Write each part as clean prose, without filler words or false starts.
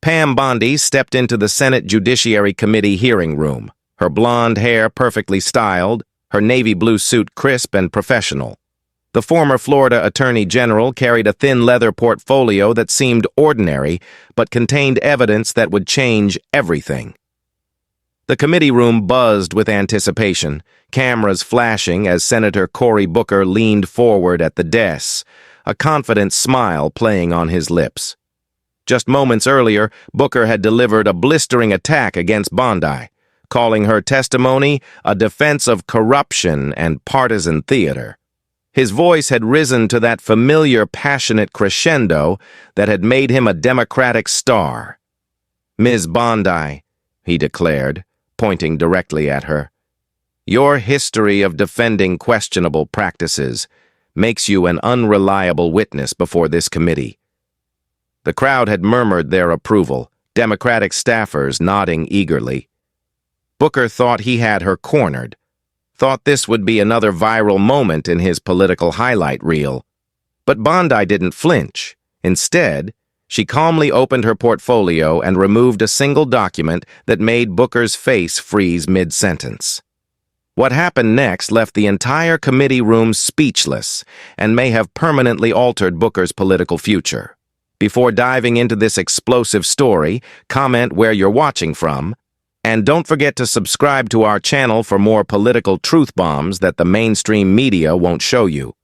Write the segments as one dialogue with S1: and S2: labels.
S1: Pam Bondi stepped into the Senate Judiciary Committee hearing room, her blonde hair perfectly styled, her navy blue suit crisp and professional. The former Florida Attorney General carried a thin leather portfolio that seemed ordinary, but contained evidence that would change everything. The committee room buzzed with anticipation, cameras flashing as Senator Cory Booker leaned forward at the desk, a confident smile playing on his lips. Just moments earlier, Booker had delivered a blistering attack against Bondi, calling her testimony a defense of corruption and partisan theater. His voice had risen to that familiar, passionate crescendo that had made him a Democratic star. "Ms. Bondi," he declared, pointing directly at her, "your history of defending questionable practices makes you an unreliable witness before this committee." The crowd had murmured their approval, Democratic staffers nodding eagerly. Booker thought he had her cornered, thought this would be another viral moment in his political highlight reel. But Bondi didn't flinch. Instead, she calmly opened her portfolio and removed a single document that made Booker's face freeze mid-sentence. What happened next left the entire committee room speechless and may have permanently altered Booker's political future. Before diving into this explosive story, comment where you're watching from, and don't forget to subscribe to our channel for more political truth bombs that the mainstream media won't show you.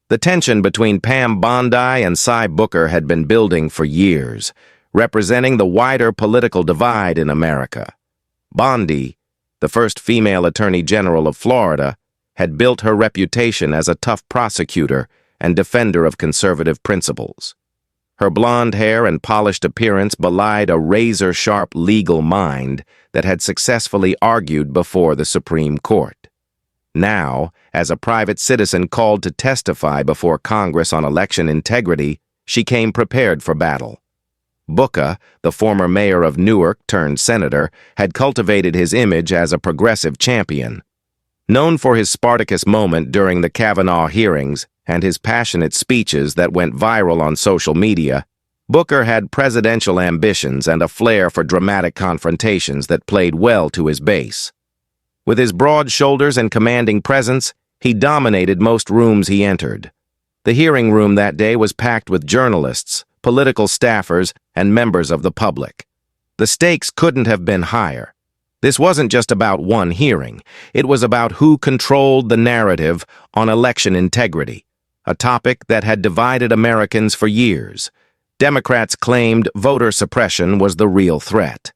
S1: The tension between Pam Bondi and Cy Booker had been building for years, representing the wider political divide in America. Bondi, the first female Attorney General of Florida, had built her reputation as a tough prosecutor and defender of conservative principles. Her blonde hair and polished appearance belied a razor-sharp legal mind that had successfully argued before the Supreme Court. Now, as a private citizen called to testify before Congress on election integrity, she came prepared for battle. Booker, the former mayor of Newark turned senator, had cultivated his image as a progressive champion. Known for his Spartacus moment during the Kavanaugh hearings and his passionate speeches that went viral on social media, Booker had presidential ambitions and a flair for dramatic confrontations that played well to his base. With his broad shoulders and commanding presence, he dominated most rooms he entered. The hearing room that day was packed with journalists, political staffers, and members of the public. The stakes couldn't have been higher. This wasn't just about one hearing. It was about who controlled the narrative on election integrity, a topic that had divided Americans for years. Democrats claimed voter suppression was the real threat.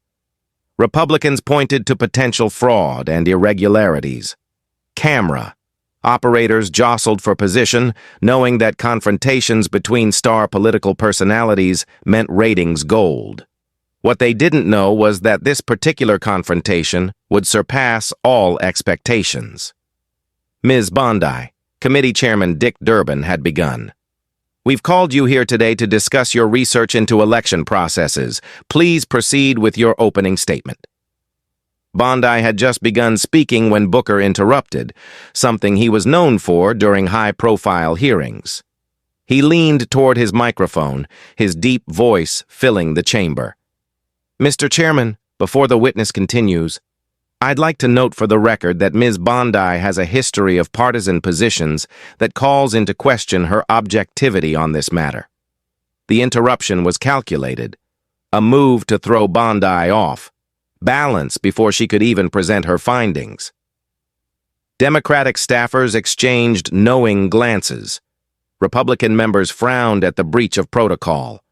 S1: Republicans pointed to potential fraud and irregularities. Camera operators jostled for position, knowing that confrontations between star political personalities meant ratings gold. What they didn't know was that this particular confrontation would surpass all expectations. Ms. Bondi, Committee Chairman Dick Durbin, had begun. "We've called you here today to discuss your research into election processes. Please proceed with your opening statement." Bondi had just begun speaking when Booker interrupted, something he was known for during high-profile hearings. He leaned toward his microphone, his deep voice filling the chamber. "Mr. Chairman, before the witness continues, I'd like to note for the record that Ms. Bondi has a history of partisan positions that calls into question her objectivity on this matter." The interruption was calculated, a move to throw Bondi off balance before she could even present her findings. Democratic staffers exchanged knowing glances. Republican members frowned at the breach of protocol.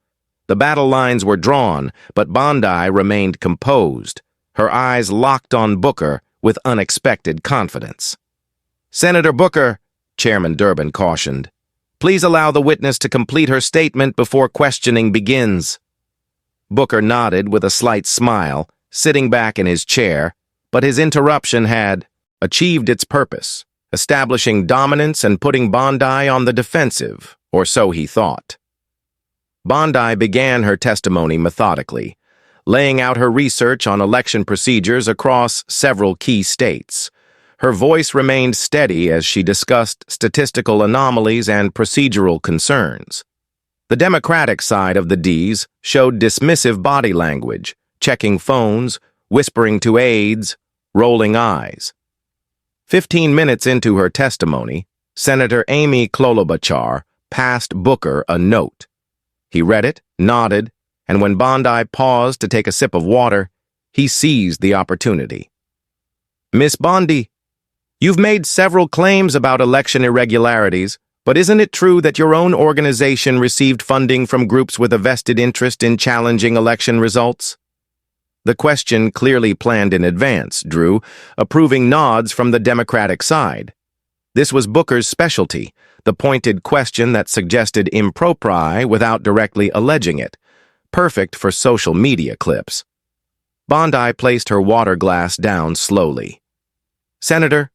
S1: The battle lines were drawn, but Bondi remained composed, her eyes locked on Booker with unexpected confidence. "Senator Booker," Chairman Durbin cautioned, "please allow the witness to complete her statement before questioning begins." Booker nodded with a slight smile, sitting back in his chair, but his interruption had achieved its purpose, establishing dominance and putting Bondi on the defensive, or so he thought. Bondi began her testimony methodically, laying out her research on election procedures across several key states. Her voice remained steady as she discussed statistical anomalies and procedural concerns. The Democratic side of the D's showed dismissive body language, checking phones, whispering to aides, rolling eyes. 15 minutes into her testimony, Senator Amy Klobuchar passed Booker a note. He read it, nodded, and when Bondi paused to take a sip of water, he seized the opportunity. "Miss Bondi, you've made several claims about election irregularities, but isn't it true that your own organization received funding from groups with a vested interest in challenging election results?" The question clearly planned in advance drew approving nods from the Democratic side. This was Booker's specialty, the pointed question that suggested impropriety without directly alleging it, perfect for social media clips. Bondi placed her water glass down slowly. "Senator,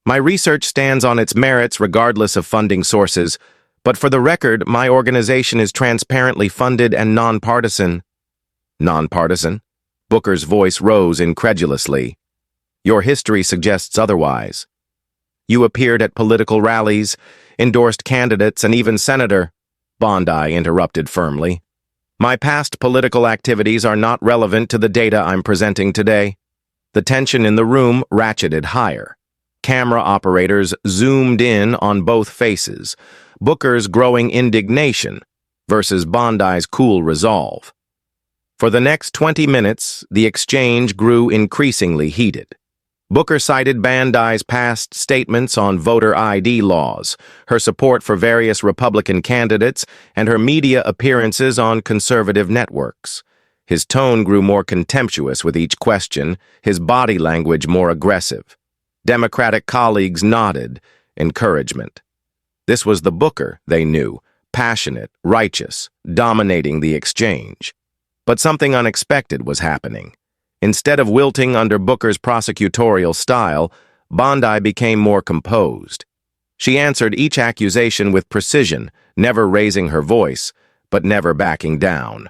S1: my research stands on its merits regardless of funding sources, but for the record, my organization is transparently funded and nonpartisan." "Nonpartisan?" Booker's voice rose incredulously. "Your history suggests otherwise. You appeared at political rallies, endorsed candidates, and even Senator," Bondi interrupted firmly. "My past political activities are not relevant to the data I'm presenting today." The tension in the room ratcheted higher. Camera operators zoomed in on both faces, Booker's growing indignation versus Bondi's cool resolve. For the next 20 minutes, the exchange grew increasingly heated. Booker cited Bondi's past statements on voter ID laws, her support for various Republican candidates, and her media appearances on conservative networks. His tone grew more contemptuous with each question, his body language more aggressive. Democratic colleagues nodded, encouragement. This was the Booker they knew, passionate, righteous, dominating the exchange. But something unexpected was happening. Instead of wilting under Booker's prosecutorial style, Bondi became more composed. She answered each accusation with precision, never raising her voice, but never backing down.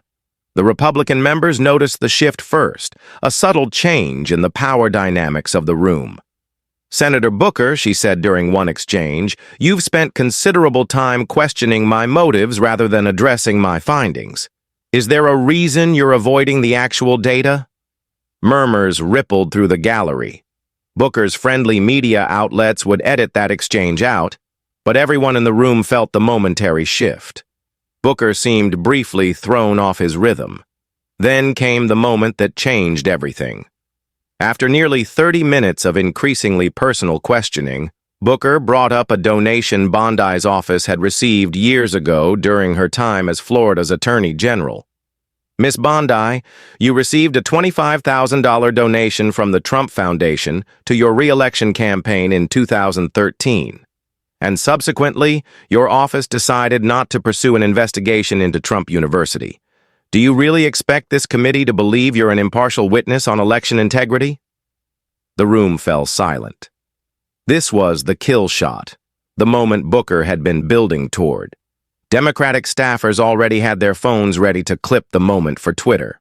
S1: The Republican members noticed the shift first, a subtle change in the power dynamics of the room. "Senator Booker," she said during one exchange, "you've spent considerable time questioning my motives rather than addressing my findings. Is there a reason you're avoiding the actual data?" Murmurs rippled through the gallery. Booker's friendly media outlets would edit that exchange out, but everyone in the room felt the momentary shift. Booker seemed briefly thrown off his rhythm. Then came the moment that changed everything. After nearly 30 minutes of increasingly personal questioning, Booker brought up a donation Bondi's office had received years ago during her time as Florida's Attorney General. "Miss Bondi, you received a $25,000 donation from the Trump Foundation to your re-election campaign in 2013. And subsequently, your office decided not to pursue an investigation into Trump University. Do you really expect this committee to believe you're an impartial witness on election integrity?" The room fell silent. This was the kill shot, the moment Booker had been building toward. Democratic staffers already had their phones ready to clip the moment for Twitter.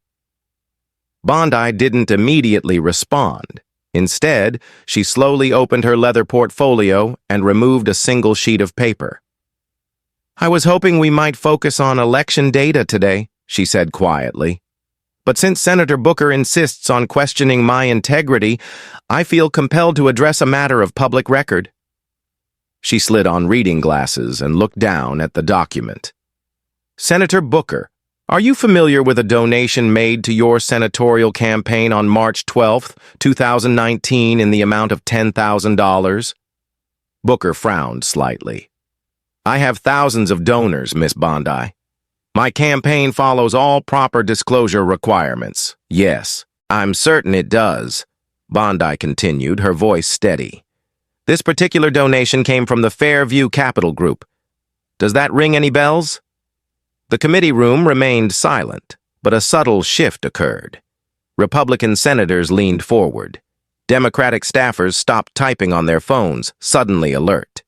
S1: Bondi didn't immediately respond. Instead, she slowly opened her leather portfolio and removed a single sheet of paper. "I was hoping we might focus on election data today," she said quietly. "But since Senator Booker insists on questioning my integrity, I feel compelled to address a matter of public record." She slid on reading glasses and looked down at the document. "Senator Booker, are you familiar with a donation made to your senatorial campaign on March 12, 2019 in the amount of $10,000? Booker frowned slightly. "I have thousands of donors, Miss Bondi. My campaign follows all proper disclosure requirements." "Yes, I'm certain it does," Bondi continued, her voice steady. "This particular donation came from the Fairview Capital Group. Does that ring any bells?" The committee room remained silent, but a subtle shift occurred. Republican senators leaned forward. Democratic staffers stopped typing on their phones, suddenly alert.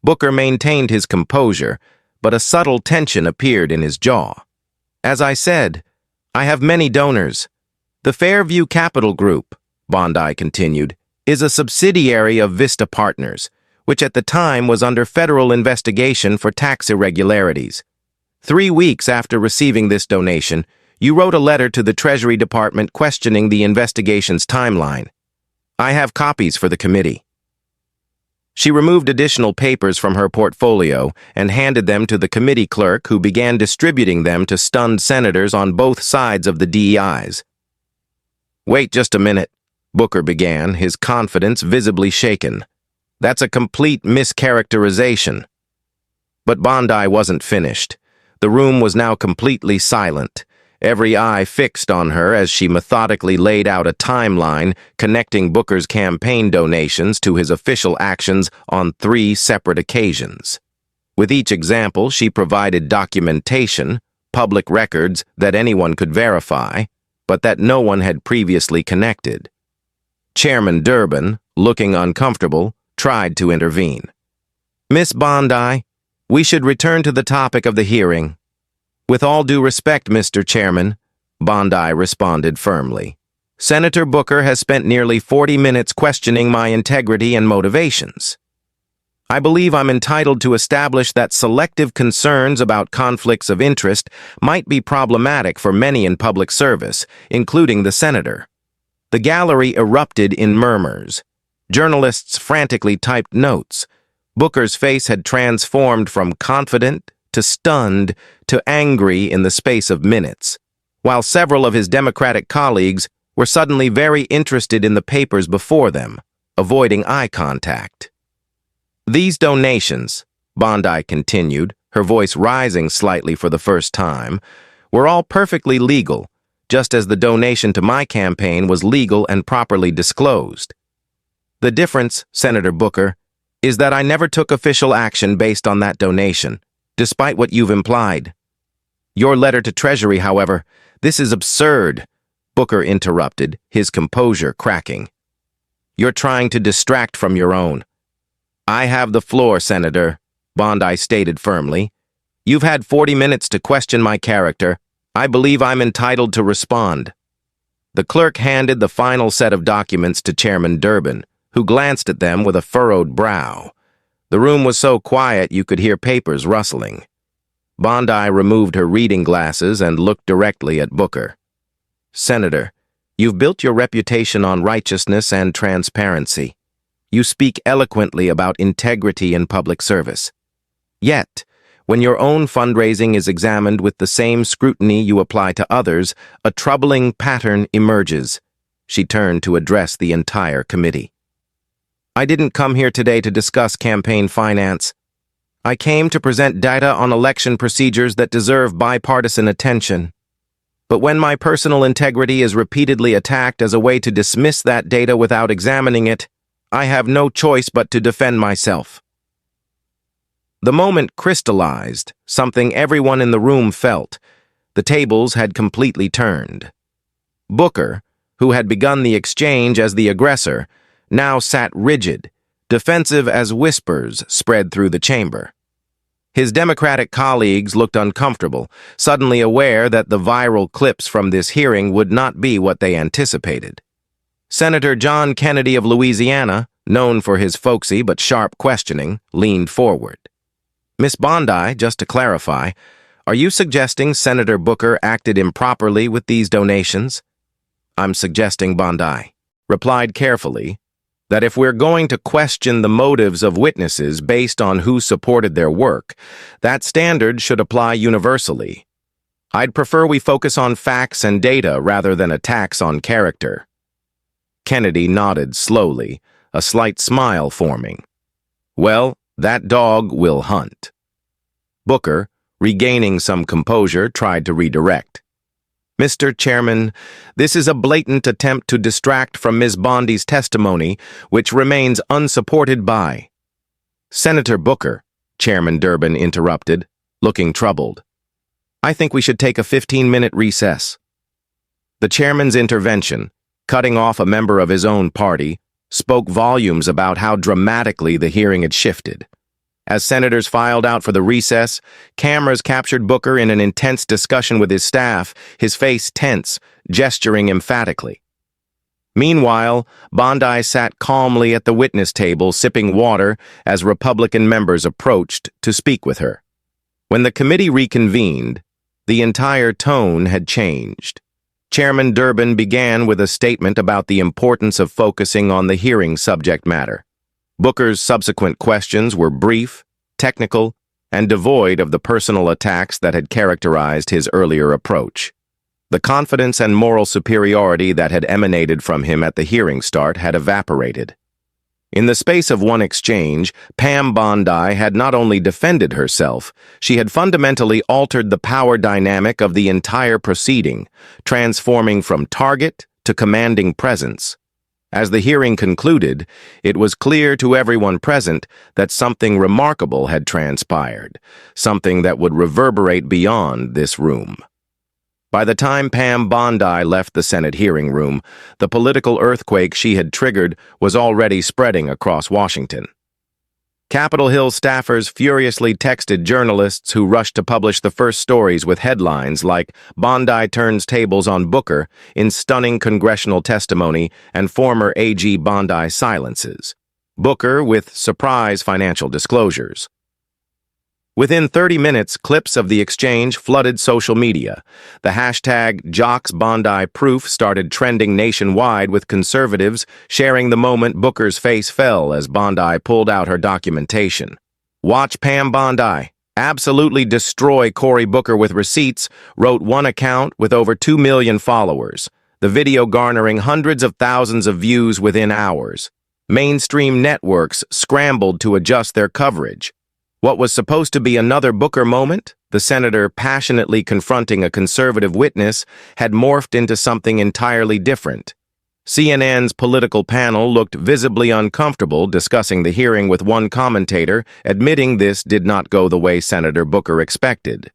S1: Booker maintained his composure, but a subtle tension appeared in his jaw. "As I said, I have many donors. The Fairview Capital Group," Bondi continued, "is a subsidiary of Vista Partners, which at the time was under federal investigation for tax irregularities. 3 weeks after receiving this donation, you wrote a letter to the Treasury Department questioning the investigation's timeline. I have copies for the committee. She removed additional papers from her portfolio and handed them to the committee clerk, who began distributing them to stunned senators on both sides of the DEIs. Wait just a minute, Booker began, his confidence visibly shaken. That's a complete mischaracterization. But Bondi wasn't finished. The room was now completely silent, every eye fixed on her as she methodically laid out a timeline connecting Booker's campaign donations to his official actions on 3 separate occasions. With each example, she provided documentation, public records that anyone could verify, but that no one had previously connected. Chairman Durbin, looking uncomfortable, tried to intervene. Miss Bondi, we should return to the topic of the hearing. With all due respect, Mr. Chairman, Bondi responded firmly. Senator Booker has spent nearly 40 minutes questioning my integrity and motivations. I believe I'm entitled to establish that selective concerns about conflicts of interest might be problematic for many in public service, including the senator. The gallery erupted in murmurs. Journalists frantically typed notes. Booker's face had transformed from confident to stunned to angry in the space of minutes, while several of his Democratic colleagues were suddenly very interested in the papers before them, avoiding eye contact. These donations, Bondi continued, her voice rising slightly for the first time, were all perfectly legal, just as the donation to my campaign was legal and properly disclosed. The difference, Senator Booker, is that I never took official action based on that donation, despite what you've implied. Your letter to Treasury, however, this is absurd, Booker interrupted, his composure cracking. You're trying to distract from your own. I have the floor, Senator, Bondi stated firmly. You've had 40 minutes to question my character. I believe I'm entitled to respond. The clerk handed the final set of documents to Chairman Durbin, who glanced at them with a furrowed brow. The room was so quiet you could hear papers rustling. Bondi removed her reading glasses and looked directly at Booker. Senator, you've built your reputation on righteousness and transparency. You speak eloquently about integrity in public service. Yet, when your own fundraising is examined with the same scrutiny you apply to others, a troubling pattern emerges. She turned to address the entire committee. I didn't come here today to discuss campaign finance. I came to present data on election procedures that deserve bipartisan attention. But when my personal integrity is repeatedly attacked as a way to dismiss that data without examining it, I have no choice but to defend myself. The moment crystallized, something everyone in the room felt. The tables had completely turned. Booker, who had begun the exchange as the aggressor, now sat rigid, defensive as whispers spread through the chamber. His Democratic colleagues looked uncomfortable, suddenly aware that the viral clips from this hearing would not be what they anticipated. Senator John Kennedy of Louisiana, known for his folksy but sharp questioning, leaned forward. Miss Bondi, just to clarify, are you suggesting Senator Booker acted improperly with these donations? I'm suggesting, Bondi replied carefully, that if we're going to question the motives of witnesses based on who supported their work, that standard should apply universally. I'd prefer we focus on facts and data rather than attacks on character. Kennedy nodded slowly, a slight smile forming. Well, that dog will hunt. Booker, regaining some composure, tried to redirect. Mr. Chairman, this is a blatant attempt to distract from Ms. Bondi's testimony, which remains unsupported by... Senator Booker, Chairman Durbin interrupted, looking troubled. I think we should take a 15-minute recess. The chairman's intervention, cutting off a member of his own party, spoke volumes about how dramatically the hearing had shifted. As senators filed out for the recess, cameras captured Booker in an intense discussion with his staff, his face tense, gesturing emphatically. Meanwhile, Bondi sat calmly at the witness table, sipping water as Republican members approached to speak with her. When the committee reconvened, the entire tone had changed. Chairman Durbin began with a statement about the importance of focusing on the hearing subject matter. Booker's subsequent questions were brief, technical, and devoid of the personal attacks that had characterized his earlier approach. The confidence and moral superiority that had emanated from him at the hearing start had evaporated. In the space of one exchange, Pam Bondi had not only defended herself, she had fundamentally altered the power dynamic of the entire proceeding, transforming from target to commanding presence. As the hearing concluded, it was clear to everyone present that something remarkable had transpired, something that would reverberate beyond this room. By the time Pam Bondi left the Senate hearing room, the political earthquake she had triggered was already spreading across Washington. Capitol Hill staffers furiously texted journalists who rushed to publish the first stories with headlines like "Bondi turns tables on Booker in stunning congressional testimony and former AG Bondi silences. Booker with surprise financial disclosures." Within 30 minutes, clips of the exchange flooded social media. The hashtag #JocksBondiProof started trending nationwide, with conservatives sharing the moment Booker's face fell as Bondi pulled out her documentation. "Watch Pam Bondi absolutely destroy Cory Booker with receipts," wrote one account with over 2 million followers, the video garnering hundreds of thousands of views within hours. Mainstream networks scrambled to adjust their coverage. What was supposed to be another Booker moment, the senator passionately confronting a conservative witness, had morphed into something entirely different. CNN's political panel looked visibly uncomfortable discussing the hearing, with one commentator admitting this did not go the way Senator Booker expected.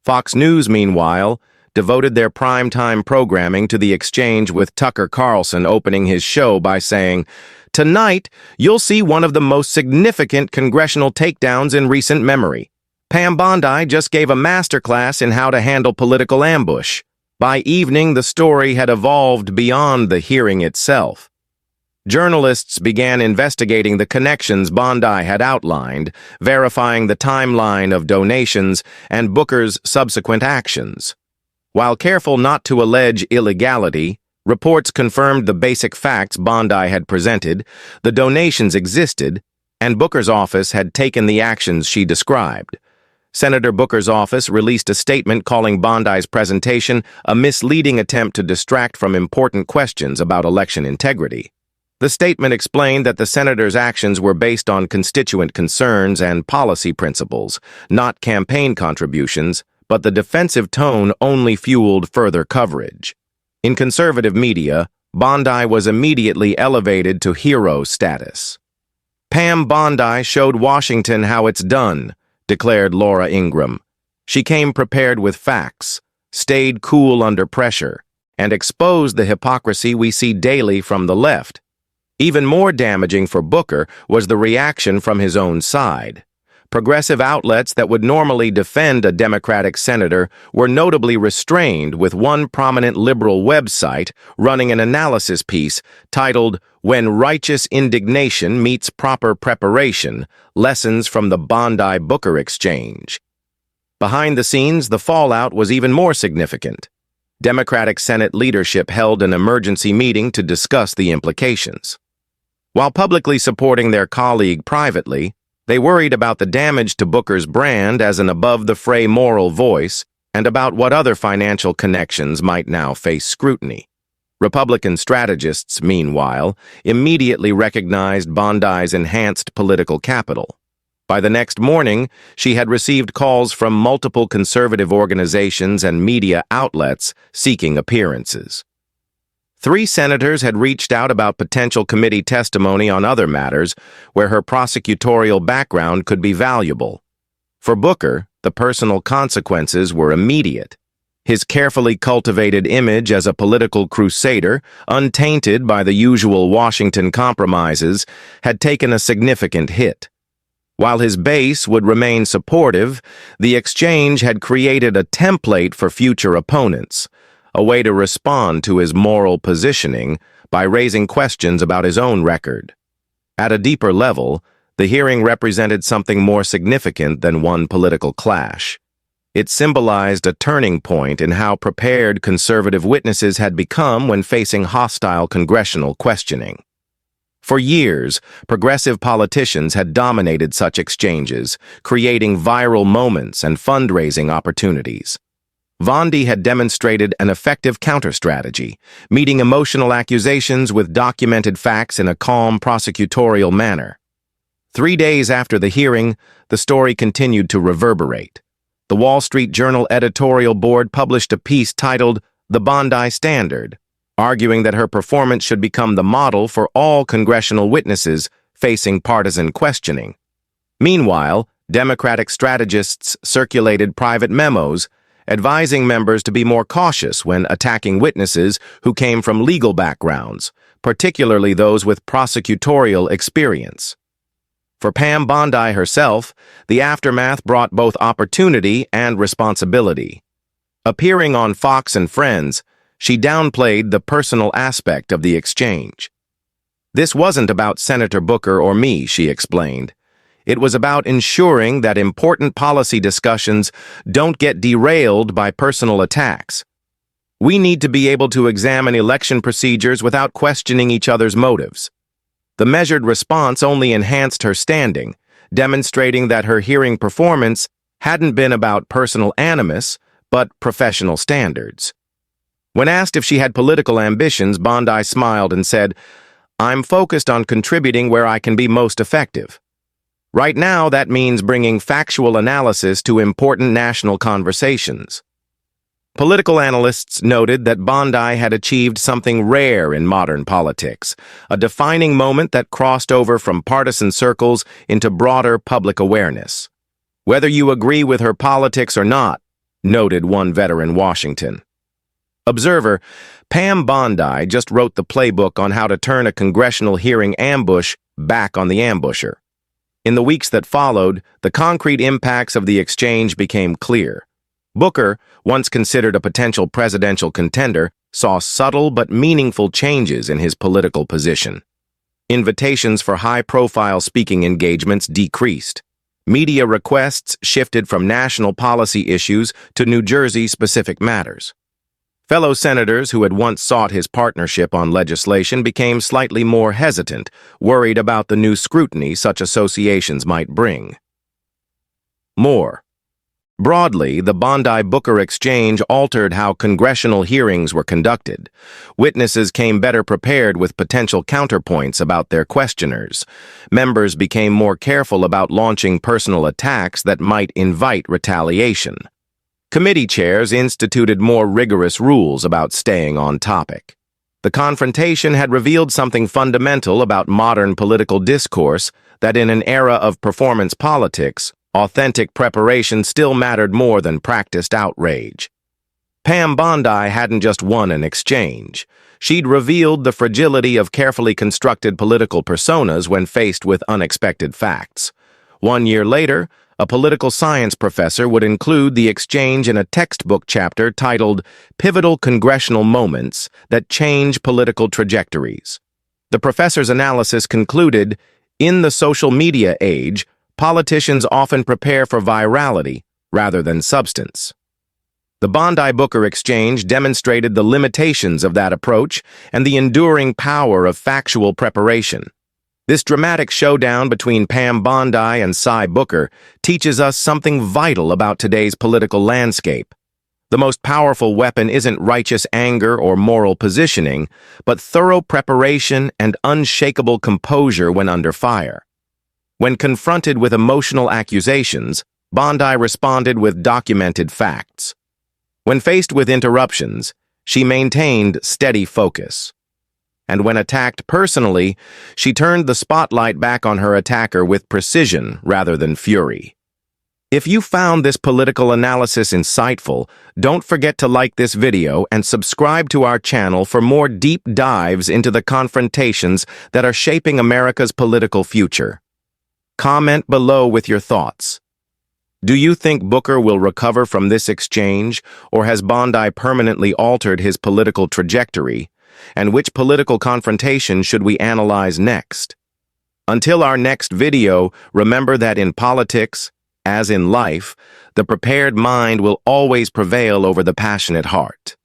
S1: Fox News, meanwhile, devoted their primetime programming to the exchange, with Tucker Carlson opening his show by saying, "Tonight, you'll see one of the most significant congressional takedowns in recent memory. Pam Bondi just gave a masterclass in how to handle political ambush." By evening, the story had evolved beyond the hearing itself. Journalists began investigating the connections Bondi had outlined, verifying the timeline of donations and Booker's subsequent actions. While careful not to allege illegality, reports confirmed the basic facts Bondi had presented: the donations existed, and Booker's office had taken the actions she described. Senator Booker's office released a statement calling Bondi's presentation a misleading attempt to distract from important questions about election integrity. The statement explained that the senator's actions were based on constituent concerns and policy principles, not campaign contributions, but the defensive tone only fueled further coverage. In conservative media, Bondi was immediately elevated to hero status. "Pam Bondi showed Washington how it's done," declared Laura Ingraham. "She came prepared with facts, stayed cool under pressure, and exposed the hypocrisy we see daily from the left." Even more damaging for Booker was the reaction from his own side. Progressive outlets that would normally defend a Democratic senator were notably restrained, with one prominent liberal website running an analysis piece titled "When Righteous Indignation Meets Proper Preparation: Lessons from the Bondi-Booker Exchange." Behind the scenes, the fallout was even more significant. Democratic Senate leadership held an emergency meeting to discuss the implications. While publicly supporting their colleague privately, they worried about the damage to Booker's brand as an above-the-fray moral voice, and about what other financial connections might now face scrutiny. Republican strategists, meanwhile, immediately recognized Bondi's enhanced political capital. By the next morning, she had received calls from multiple conservative organizations and media outlets seeking appearances. 3 senators had reached out about potential committee testimony on other matters where her prosecutorial background could be valuable. For Booker, the personal consequences were immediate. His carefully cultivated image as a political crusader, untainted by the usual Washington compromises, had taken a significant hit. While his base would remain supportive, the exchange had created a template for future opponents, a way to respond to his moral positioning by raising questions about his own record. At a deeper level, The hearing represented something more significant than one political clash. It symbolized a turning point in how prepared conservative witnesses had become when facing hostile congressional questioning. For years, progressive politicians had dominated such exchanges, creating viral moments and fundraising opportunities. Bondi had demonstrated an effective counter-strategy, meeting emotional accusations with documented facts in a calm prosecutorial manner. 3 days after the hearing, the story continued to reverberate. The Wall Street Journal editorial board published a piece titled "The Bondi Standard," arguing that her performance should become the model for all congressional witnesses facing partisan questioning. Meanwhile, Democratic strategists circulated private memos advising members to be more cautious when attacking witnesses who came from legal backgrounds, particularly those with prosecutorial experience. For Pam Bondi herself, the aftermath brought both opportunity and responsibility. Appearing on Fox and Friends, she downplayed the personal aspect of the exchange. "This wasn't about Senator Booker or me," she explained. "It was about ensuring that important policy discussions don't get derailed by personal attacks. We need to be able to examine election procedures without questioning each other's motives." The measured response only enhanced her standing, demonstrating that her hearing performance hadn't been about personal animus, but professional standards. When asked if she had political ambitions, Bondi smiled and said, "I'm focused on contributing where I can be most effective. Right now, that means bringing factual analysis to important national conversations." Political analysts noted that Bondi had achieved something rare in modern politics, a defining moment that crossed over from partisan circles into broader public awareness. "Whether you agree with her politics or not," noted one veteran Washington. Observer, Pam Bondi just wrote the playbook on how to turn a congressional hearing ambush back on the ambusher. In the weeks that followed, the concrete impacts of the exchange became clear. Booker, once considered a potential presidential contender, saw subtle but meaningful changes in his political position. Invitations for high-profile speaking engagements decreased. Media requests shifted from national policy issues to New Jersey-specific matters. Fellow senators who had once sought his partnership on legislation became slightly more hesitant, worried about the new scrutiny such associations might bring. More. Broadly, the Bondi-Booker exchange altered how congressional hearings were conducted. Witnesses came better prepared with potential counterpoints about their questioners. Members became more careful about launching personal attacks that might invite retaliation. Committee chairs instituted more rigorous rules about staying on topic. The confrontation had revealed something fundamental about modern political discourse, that in an era of performance politics, authentic preparation still mattered more than practiced outrage. Pam Bondi hadn't just won an exchange. She'd revealed the fragility of carefully constructed political personas when faced with unexpected facts. 1 year later, a political science professor would include the exchange in a textbook chapter titled "Pivotal Congressional Moments That Change Political Trajectories." The professor's analysis concluded, in the social media age, politicians often prepare for virality rather than substance. The Bondi-Booker exchange demonstrated the limitations of that approach and the enduring power of factual preparation. This dramatic showdown between Pam Bondi and Cy Booker teaches us something vital about today's political landscape. The most powerful weapon isn't righteous anger or moral positioning, but thorough preparation and unshakable composure when under fire. When confronted with emotional accusations, Bondi responded with documented facts. When faced with interruptions, she maintained steady focus. And when attacked personally, she turned the spotlight back on her attacker with precision rather than fury. If you found this political analysis insightful, don't forget to like this video and subscribe to our channel for more deep dives into the confrontations that are shaping America's political future. Comment below with your thoughts. Do you think Booker will recover from this exchange, or has Bondi permanently altered his political trajectory? And which political confrontation should we analyze next? Until our next video, remember that in politics, as in life, the prepared mind will always prevail over the passionate heart.